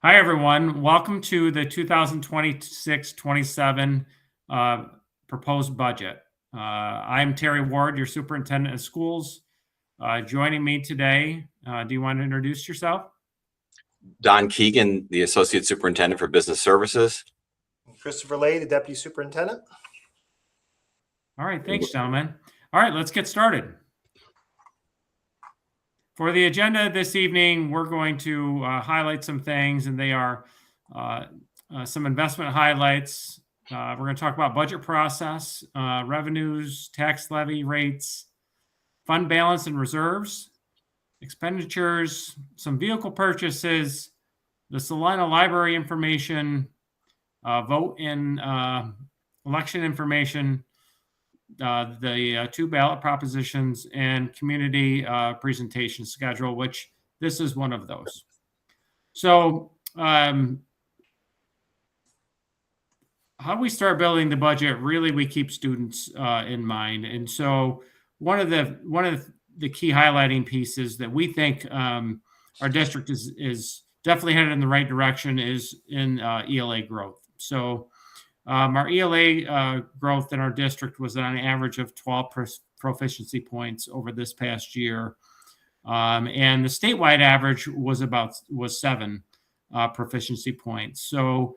Hi, everyone. Welcome to the 2026-27 proposed budget. I'm Terry Ward, your superintendent of schools. Joining me today, do you want to introduce yourself? Don Keegan, the Associate Superintendent for Business Services. Christopher Lay, the Deputy Superintendent. All right, thanks, gentlemen. All right, let's get started. For the agenda this evening, we're going to highlight some things, and they are some investment highlights. We're going to talk about budget process, revenues, tax levy rates, fund balance and reserves, expenditures, some vehicle purchases, the Salina Library information, vote and election information, the two ballot propositions, and community presentation schedule, which this is one of those. So how we start building the budget, really we keep students in mind. And so one of the key highlighting pieces that we think our district is definitely headed in the right direction is in ELA growth. So our ELA growth in our district was on an average of 12 proficiency points over this past year. And the statewide average was 7 proficiency points. So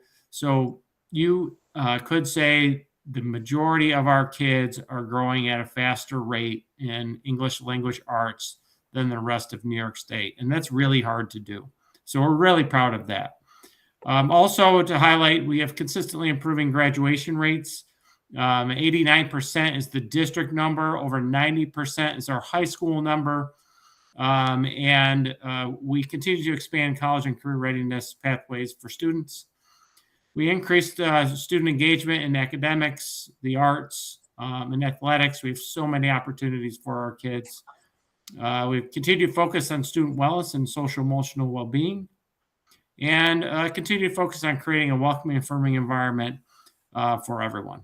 you could say the majority of our kids are growing at a faster rate in English language arts than the rest of New York State. And that's really hard to do. So we're really proud of that. Also to highlight, we have consistently improving graduation rates. 89% is the district number. Over 90% is our high school number. And we continue to expand college and career readiness pathways for students. We increased student engagement in academics, the arts, and athletics. We have so many opportunities for our kids. We've continued to focus on student wellness and social emotional well-being, and continue to focus on creating a welcoming, affirming environment for everyone.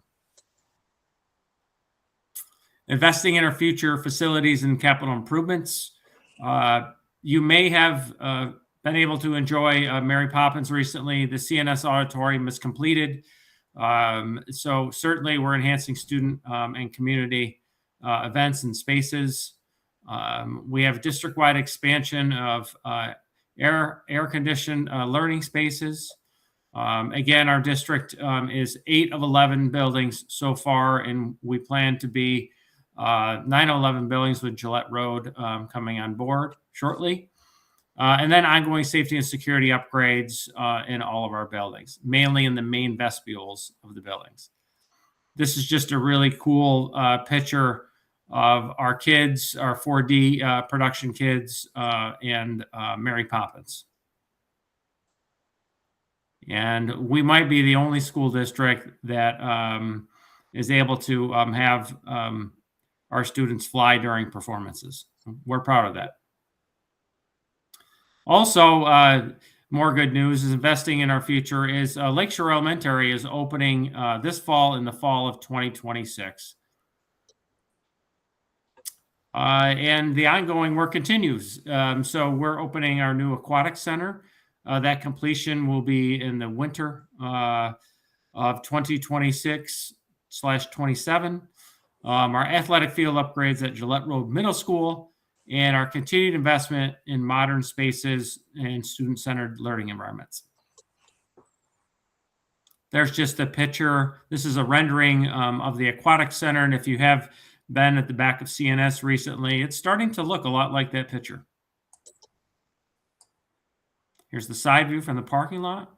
Investing in our future facilities and capital improvements. You may have been able to enjoy Mary Poppins recently. The CNS auditorium is completed. So certainly we're enhancing student and community events and spaces. We have district-wide expansion of air-conditioned learning spaces. Again, our district is 8 of 11 buildings so far, and we plan to be 9 of 11 buildings with Gillette Road coming on board shortly. And then ongoing safety and security upgrades in all of our buildings, mainly in the main vestibules of the buildings. This is just a really cool picture of our kids, our 4D production kids, and Mary Poppins. And we might be the only school district that is able to have our students fly during performances. We're proud of that. Also, more good news is investing in our future is Lakeshore Elementary is opening this fall, in the fall of 2026. And the ongoing work continues. So we're opening our new aquatic center. That completion will be in the winter of 2026/27. Our athletic field upgrades at Gillette Road Middle School, and our continued investment in modern spaces and student-centered learning environments. There's just a picture. This is a rendering of the aquatic center, and if you have been at the back of CNS recently, it's starting to look a lot like that picture. Here's the side view from the parking lot.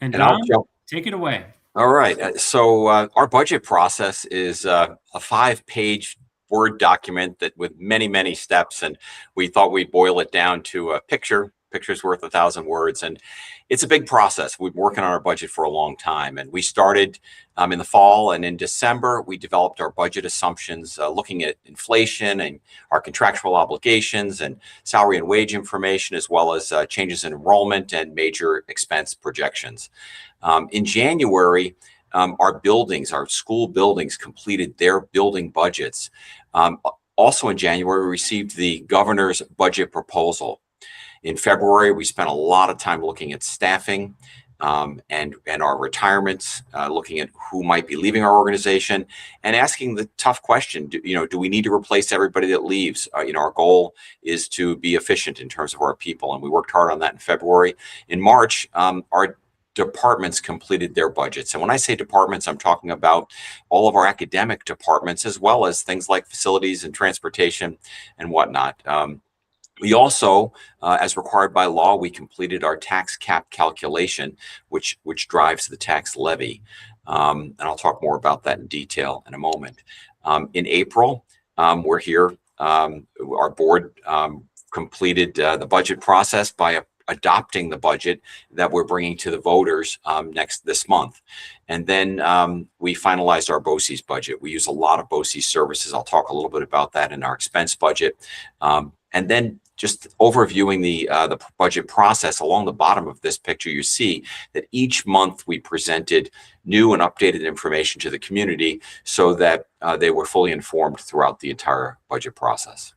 And Don, take it away. All right. So our budget process is a 5-page Word document that with many, many steps. And we thought we'd boil it down to a picture. Picture's worth 1,000 words. And it's a big process. We've been working on our budget for a long time. And we started in the fall, and in December, we developed our budget assumptions, looking at inflation and our contractual obligations and salary and wage information, as well as changes in enrollment and major expense projections. In January, our school buildings completed their building budgets. Also in January, we received the governor's budget proposal. In February, we spent a lot of time looking at staffing and our retirements, looking at who might be leaving our organization, and asking the tough question: do we need to replace everybody that leaves? Our goal is to be efficient in terms of our people, and we worked hard on that in February. In March, our departments completed their budgets. And when I say departments, I'm talking about all of our academic departments, as well as things like facilities and transportation and whatnot. We also, as required by law, we completed our tax cap calculation, which drives the tax levy. And I'll talk more about that in detail in a moment. In April, we're here. Our board completed the budget process by adopting the budget that we're bringing to the voters this month. And then we finalized our BOCES budget. We use a lot of BOCES services. I'll talk a little bit about that in our expense budget. And then just overviewing the budget process, along the bottom of this picture, you see that each month we presented new and updated information to the community so that they were fully informed throughout the entire budget process.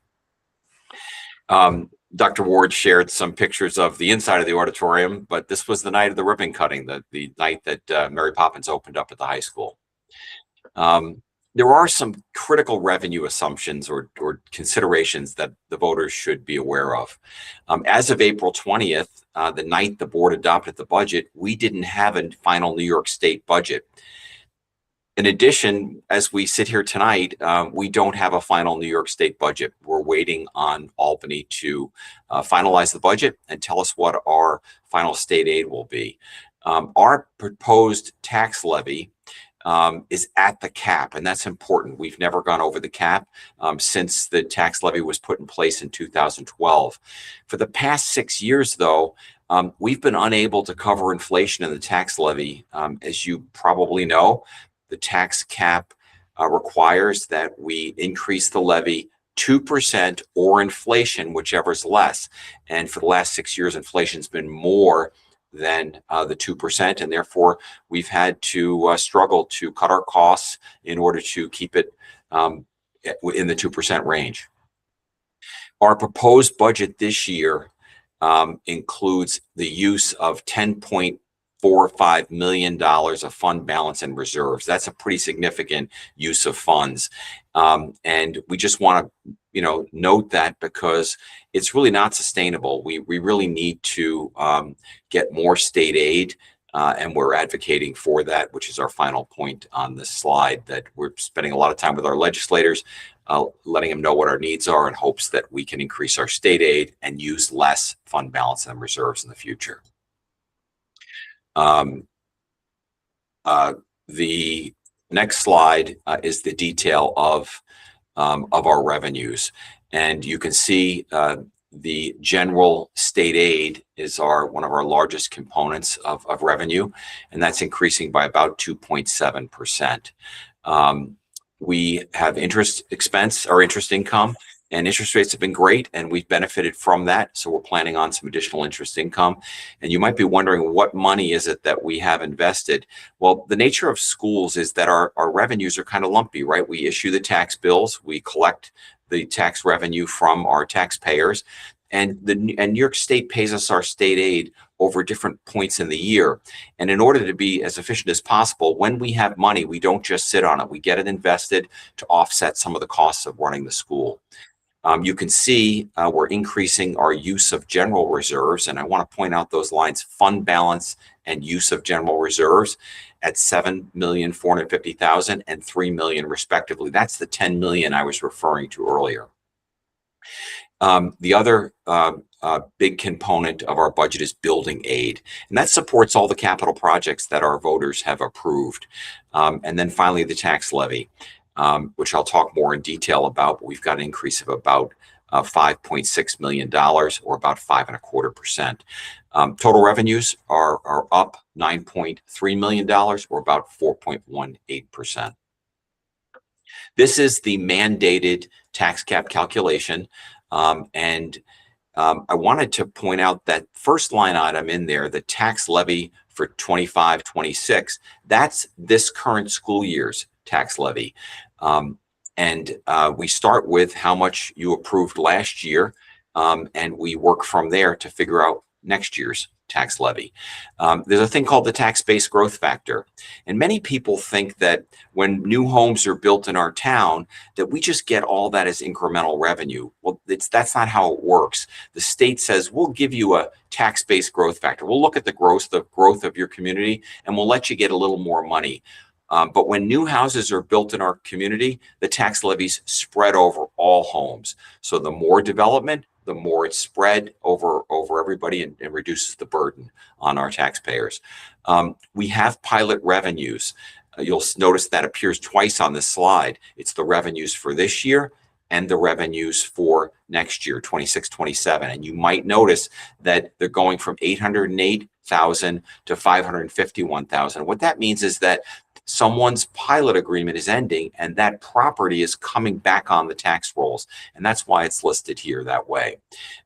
Dr. Ward shared some pictures of the inside of the auditorium, but this was the night of the ribbon cutting, the night that Mary Poppins opened up at the high school. There are some critical revenue assumptions or considerations that the voters should be aware of. As of April 20th, the night the board adopted the budget, we didn't have a final New York State budget. In addition, as we sit here tonight, we don't have a final New York State budget. We're waiting on Albany to finalize the budget and tell us what our final state aid will be. Our proposed tax levy is at the cap, and that's important. We've never gone over the cap since the tax levy was put in place in 2012. For the past 6 years, though, we've been unable to cover inflation in the tax levy. As you probably know, the tax cap requires that we increase the levy 2% or inflation, whichever's less. And for the last 6 years, inflation's been more than the 2%, and therefore we've had to struggle to cut our costs in order to keep it in the 2% range. Our proposed budget this year includes the use of $10.45 million of fund balance and reserves. That's a pretty significant use of funds. And we just want to note that because it's really not sustainable. We really need to get more state aid, and we're advocating for that, which is our final point on this slide, that we're spending a lot of time with our legislators, letting them know what our needs are in hopes that we can increase our state aid and use less fund balance and reserves in the future. The next slide is the detail of our revenues, and you can see the general state aid is one of our largest components of revenue, and that's increasing by about 2.7%. We have interest expense or interest income, and interest rates have been great, and we've benefited from that. So we're planning on some additional interest income. And you might be wondering, what money is it that we have invested? Well, the nature of schools is that our revenues are kind of lumpy, right? We issue the tax bills, we collect the tax revenue from our taxpayers, and New York State pays us our state aid over different points in the year. And in order to be as efficient as possible, when we have money, we don't just sit on it. We get it invested to offset some of the costs of running the school. You can see we're increasing our use of general reserves, and I want to point out those lines: fund balance and use of general reserves at $7,450,000 and $3 million respectively. That's the $10 million I was referring to earlier. The other big component of our budget is building aid, and that supports all the capital projects that our voters have approved. And then finally, the tax levy, which I'll talk more in detail about, but we've got an increase of about $5.6 million, or about 5.25%. Total revenues are up $9.3 million, or about 4.18%. This is the mandated tax cap calculation. And I wanted to point out that first line item in there, the tax levy for 25-26, that's this current school year's tax levy. And we start with how much you approved last year, and we work from there to figure out next year's tax levy. There's a thing called the tax-based growth factor. And many people think that when new homes are built in our town, that we just get all that as incremental revenue. Well, that's not how it works. The state says, we'll give you a tax-based growth factor. We'll look at the growth of your community, and we'll let you get a little more money. But when new houses are built in our community, the tax levies spread over all homes. So the more development, the more it's spread over everybody and reduces the burden on our taxpayers. We have pilot revenues. You'll notice that appears twice on this slide. It's the revenues for this year and the revenues for next year, 26, 27. And you might notice that they're going from 808,000 to 551,000. What that means is that someone's pilot agreement is ending and that property is coming back on the tax rolls. And that's why it's listed here that way.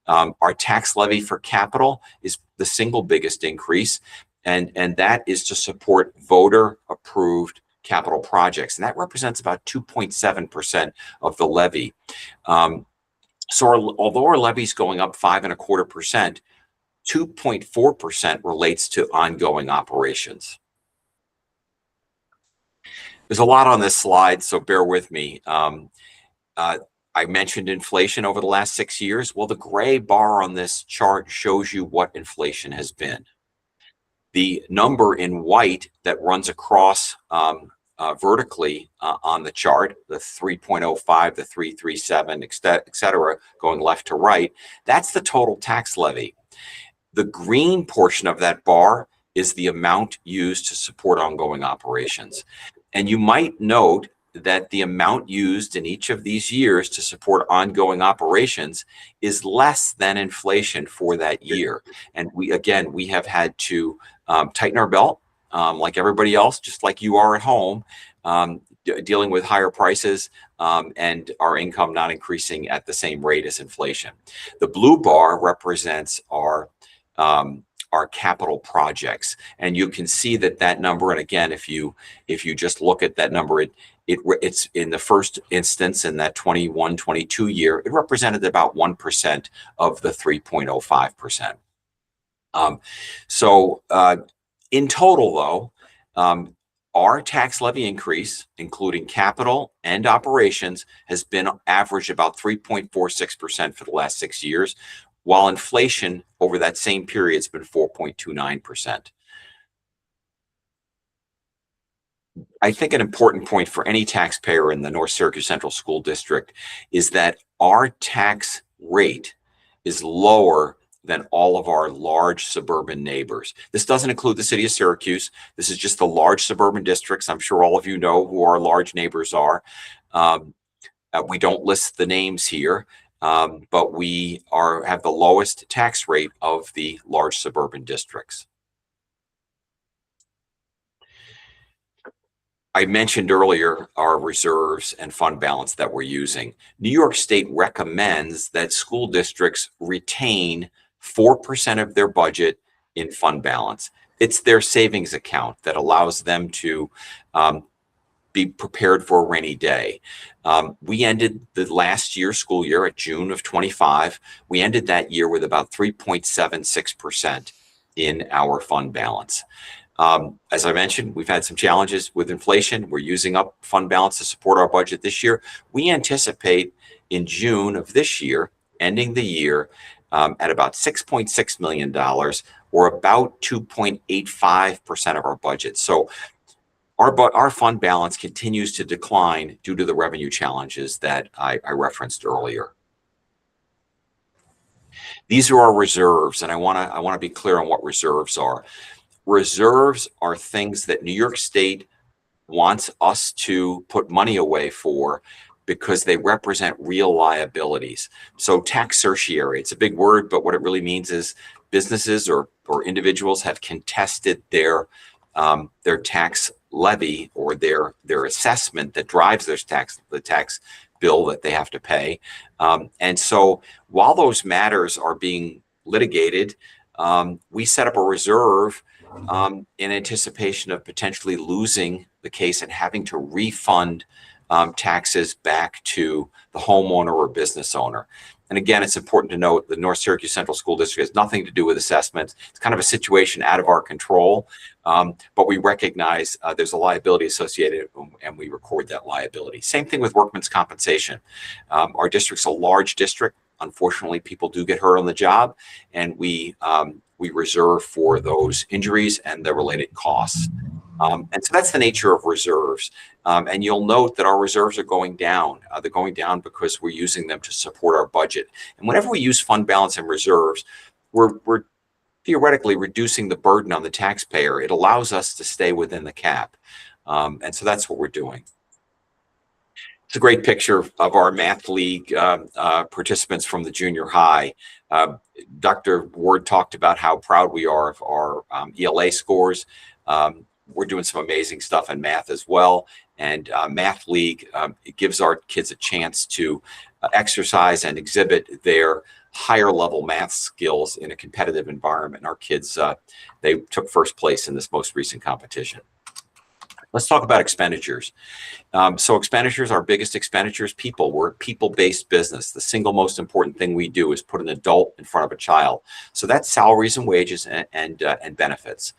Our tax levy for capital is the single biggest increase. And that is to support voter approved capital projects. And that represents about 2.7% of the levy. Although our levy is going up 5.25%, 2.4% relates to ongoing operations. There's a lot on this slide, so bear with me. I mentioned inflation over the last 6 years. Well, the gray bar on this chart shows you what inflation has been. The number in white that runs across vertically on the chart, the 3.05, the 337, et cetera, going left to right, that's the total tax levy. The green portion of that bar is the amount used to support ongoing operations. And you might note that the amount used in each of these years to support ongoing operations is less than inflation for that year. And we have had to tighten our belt like everybody else, just like you are at home, dealing with higher prices and our income not increasing at the same rate as inflation. The blue bar represents our capital projects, and you can see that number. And again, if you just look at that number, it's in the first instance in that 21-22 year, it represented about 1% of the 3.05%. In total, though, our tax levy increase, including capital and operations, has been averaged about 3.46% for the last 6 years, while inflation over that same period has been 4.29%. I think an important point for any taxpayer in the North Syracuse Central School District is that our tax rate is lower than all of our large suburban neighbors. This doesn't include the city of Syracuse. This is just the large suburban districts. I'm sure all of you know who our large neighbors are. We don't list the names here, but we have the lowest tax rate of the large suburban districts. I mentioned earlier our reserves and fund balance that we're using. New York State recommends that school districts retain 4% of their budget in fund balance. It's their savings account that allows them to be prepared for a rainy day. We ended the last school year at June of 25. We ended that year with about 3.76% in our fund balance. As I mentioned, we've had some challenges with inflation. We're using up fund balance to support our budget this year. We anticipate in June of this year, ending the year at about $6.6 million, or about 2.85% of our budget. So our fund balance continues to decline due to the revenue challenges that I referenced earlier. These are our reserves, and I want to be clear on what reserves are. Reserves are things that New York State wants us to put money away for because they represent real liabilities. So tax certiorari, it's a big word, but what it really means is businesses or individuals have contested their tax levy or their assessment that drives the tax bill that they have to pay. And so while those matters are being litigated, we set up a reserve in anticipation of potentially losing the case and having to refund taxes back to the homeowner or business owner. And again, it's important to note the North Syracuse Central School District has nothing to do with assessments. It's kind of a situation out of our control, but we recognize there's a liability associated, and we record that liability. Same thing with workman's compensation. Our district's a large district. Unfortunately, people do get hurt on the job, and we reserve for those injuries and the related costs. And so that's the nature of reserves. And you'll note that our reserves are going down. They're going down because we're using them to support our budget. And whenever we use fund balance and reserves, we're theoretically reducing the burden on the taxpayer. It allows us to stay within the cap. And so that's what we're doing. It's a great picture of our math league participants from the junior high. Dr. Ward talked about how proud we are of our ELA scores. We're doing some amazing stuff in math as well. And Math League, it gives our kids a chance to exercise and exhibit their higher level math skills in a competitive environment. Our kids, they took first place in this most recent competition. Let's talk about expenditures. So expenditures, our biggest expenditures, people. We're a people-based business. The single most important thing we do is put an adult in front of a child. So that's salaries and wages and benefits.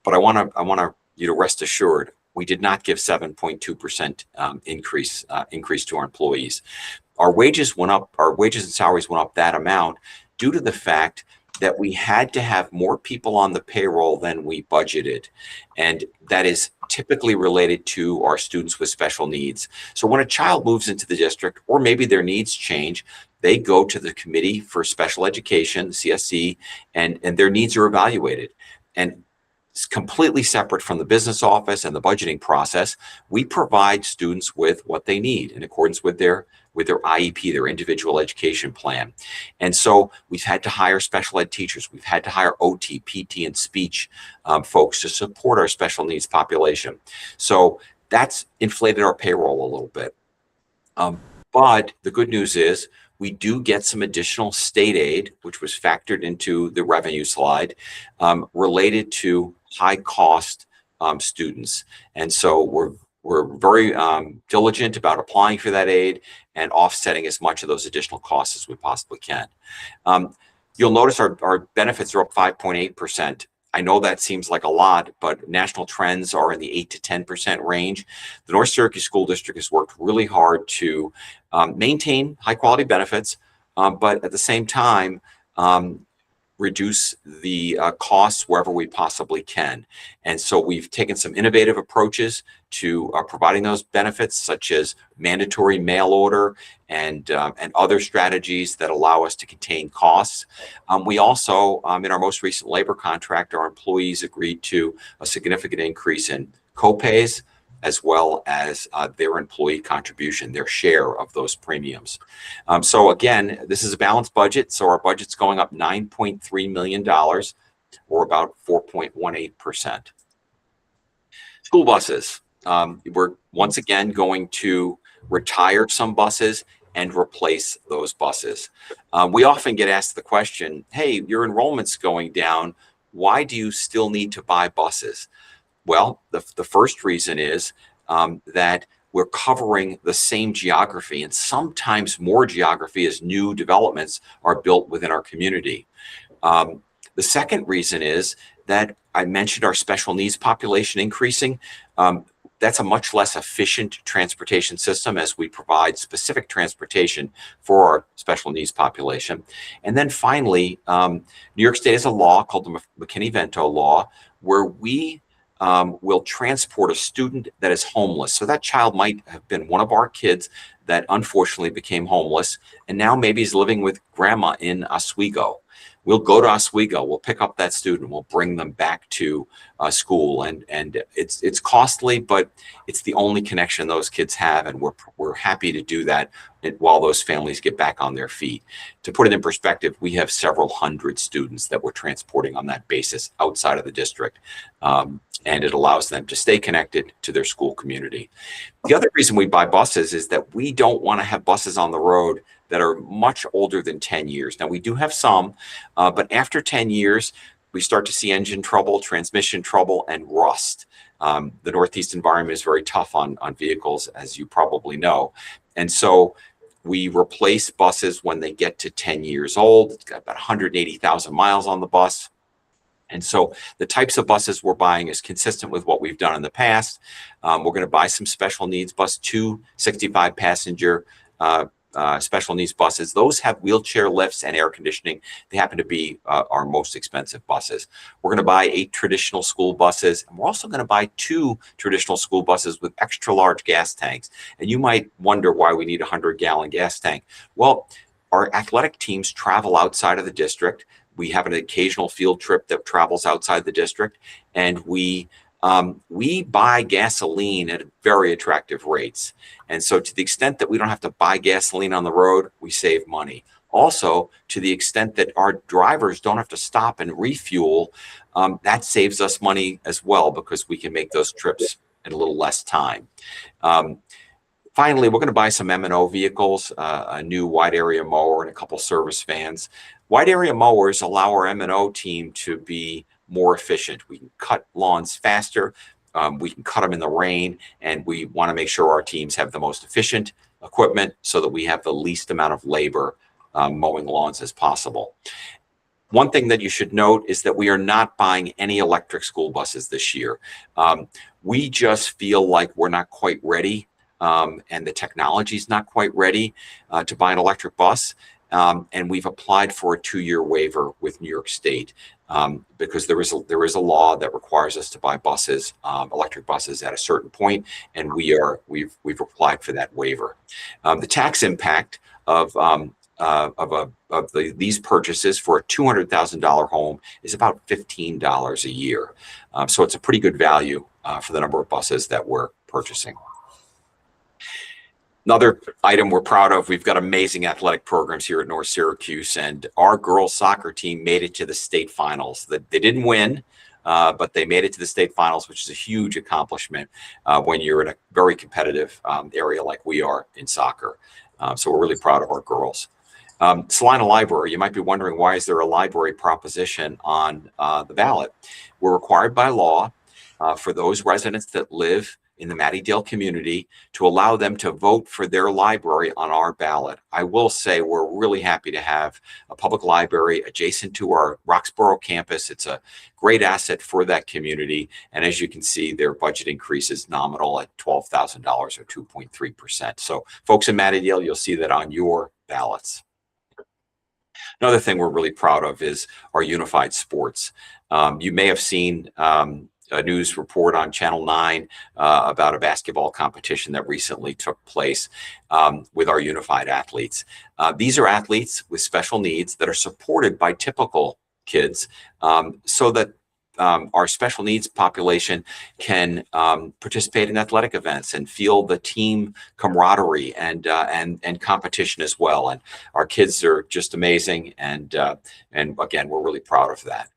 But I want you to rest assured, we did not give 7.2% increase to our employees. Our wages went up. Our wages and salaries went up that amount due to the fact that we had to have more people on the payroll than we budgeted. And that is typically related to our students with special needs. So when a child moves into the district, or maybe their needs change, they go to the Committee for Special Education, CSE, and their needs are evaluated. And it's completely separate from the business office and the budgeting process. We provide students with what they need in accordance with their IEP, their individual education plan. And so we've had to hire special ed teachers. We've had to hire OT, PT, and speech folks to support our special needs population. So that's inflated our payroll a little bit. But the good news is we do get some additional state aid, which was factored into the revenue slide, related to high cost students. And so we're very diligent about applying for that aid and offsetting as much of those additional costs as we possibly can. You'll notice our benefits are up 5.8%. I know that seems like a lot, but national trends are in the 8 to 10% range. The North Syracuse School District has worked really hard to maintain high quality benefits, but at the same time, reduce the costs wherever we possibly can. And so we've taken some innovative approaches to providing those benefits, such as mandatory mail order and other strategies that allow us to contain costs. We also, in our most recent labor contract, our employees agreed to a significant increase in copays, as well as their employee contribution, their share of those premiums. So again, this is a balanced budget. So our budget's going up $9.3 million, or about 4.18%. School buses. We're once again going to retire some buses and replace those buses. We often get asked the question, hey, your enrollment's going down. Why do you still need to buy buses? Well, the first reason is that we're covering the same geography and sometimes more geography as new developments are built within our community. The second reason is that I mentioned our special needs population increasing. That's a much less efficient transportation system as we provide specific transportation for our special needs population. And then finally, New York State has a law called the McKinney-Vento law, where we will transport a student that is homeless. So that child might have been one of our kids that unfortunately became homeless and now maybe is living with grandma in Oswego. We'll go to Oswego, we'll pick up that student, we'll bring them back to school, and it's costly, but it's the only connection those kids have, and we're happy to do that while those families get back on their feet. To put it in perspective, we have several hundred students that we're transporting on that basis outside of the district, and it allows them to stay connected to their school community. The other reason we buy buses is that we don't want to have buses on the road that are much older than 10 years. Now, we do have some, but after 10 years, we start to see engine trouble, transmission trouble, and rust. The Northeast environment is very tough on vehicles, as you probably know. And so We replace buses when they get to 10 years old. It's got about 180,000 miles on the bus. And so the types of buses we're buying is consistent with what we've done in the past. We're going to buy some special needs bus, 2 65 passenger special needs buses. Those have wheelchair lifts and air conditioning. They happen to be our most expensive buses. We're going to buy 8 traditional school buses. And we're also going to buy 2 traditional school buses with extra large gas tanks. And you might wonder why we need a 100-gallon gas tank. Well, our athletic teams travel outside of the district. We have an occasional field trip that travels outside the district, and we buy gasoline at very attractive rates. And so to the extent that we don't have to buy gasoline on the road, we save money. Also, to the extent that our drivers don't have to stop and refuel, that saves us money as well, because we can make those trips in a little less time. Finally, we're going to buy some M&O vehicles, a new wide area mower and a couple service vans. Wide area mowers allow our M&O team to be more efficient. We can cut lawns faster. We can cut them in the rain, and we want to make sure our teams have the most efficient equipment so that we have the least amount of labor mowing lawns as possible. One thing that you should note is that we are not buying any electric school buses this year. We just feel like we're not quite ready, and the technology is not quite ready to buy an electric bus. And we've applied for a 2-year waiver with New York State because there is a law that requires us to buy buses, electric buses, at a certain point, and we've applied for that waiver. The tax impact of these purchases for a $200,000 home is about $15 a year, so it's a pretty good value for the number of buses that we're purchasing. Another item we're proud of, we've got amazing athletic programs here at North Syracuse, and our girls soccer team made it to the state finals. They didn't win, but they made it to the state finals, which is a huge accomplishment when you're in a very competitive area like we are in soccer. So we're really proud of our girls. Salina Library, you might be wondering, why is there a library proposition on the ballot? We're required by law for those residents that live in the Mattydale community to allow them to vote for their library on our ballot. I will say we're really happy to have a public library adjacent to our Roxborough campus. It's a great asset for that community. And as you can see, their budget increase is nominal at $12,000 or 2.3%. So folks in Mattydale, you'll see that on your ballots. Another thing we're really proud of is our unified sports. You may have seen a news report on Channel 9 about a basketball competition that recently took place with our unified athletes. These are athletes with special needs that are supported by typical kids, so that our special needs population can participate in athletic events and feel the team camaraderie and competition as well. And our kids are just amazing, and again, we're really proud of that.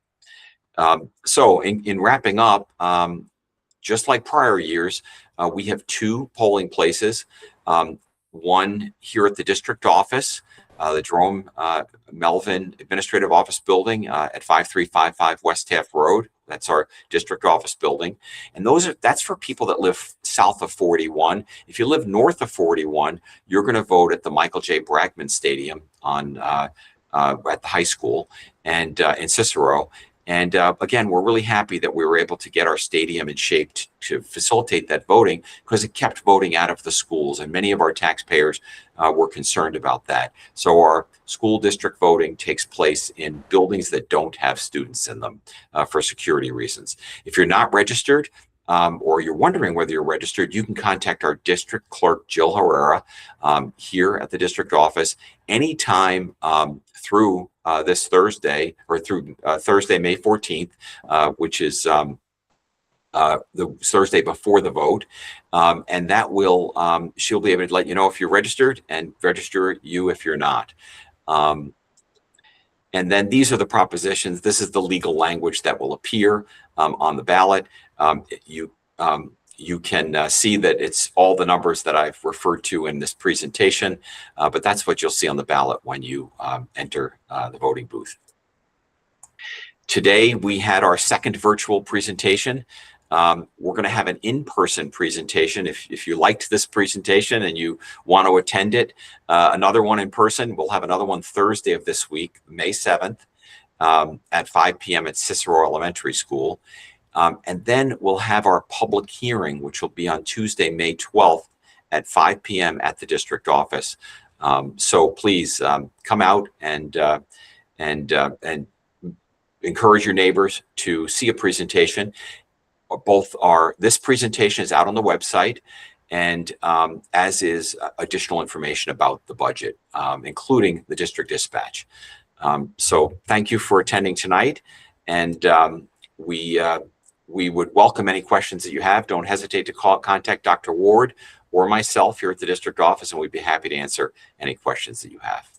So in wrapping up, just like prior years, we have 2 polling places, one here at the district office, the Jerome Melvin Administrative Office Building at 5355 West Taft Road. That's our district office building. And that's for people that live south of 41. If you live north of 41, you're going to vote at the Michael J. Bragman Stadium at the high school and in Cicero. And again, we're really happy that we were able to get our stadium in shape to facilitate that voting, because it kept voting out of the schools, and many of our taxpayers were concerned about that. So our school district voting takes place in buildings that don't have students in them for security reasons. If you're not registered, or you're wondering whether you're registered, you can contact our district clerk, Jill Herrera, here at the district office anytime through this Thursday, or through Thursday, May 14th, which is the Thursday before the vote. And that will, she'll be able to let you know if you're registered, and register you if you're not. And then these are the propositions. This is the legal language that will appear on the ballot. You can see that it's all the numbers that I've referred to in this presentation, but that's what you'll see on the ballot when you enter the voting booth. Today, we had our second virtual presentation. We're going to have an in-person presentation. If you liked this presentation and you want to attend it, another one in person. We'll have another one Thursday of this week, May 7th, at 5 p.m. at Cicero Elementary School. And then we'll have our public hearing, which will be on Tuesday, May 12th at 5 p.m. at the district office. So please come out and encourage your neighbors to see a presentation. This presentation is out on the website, and as is additional information about the budget, including the district dispatch. So thank you for attending tonight, and we would welcome any questions that you have. Don't hesitate to contact Dr. Ward or myself here at the district office, and we'd be happy to answer any questions that you have.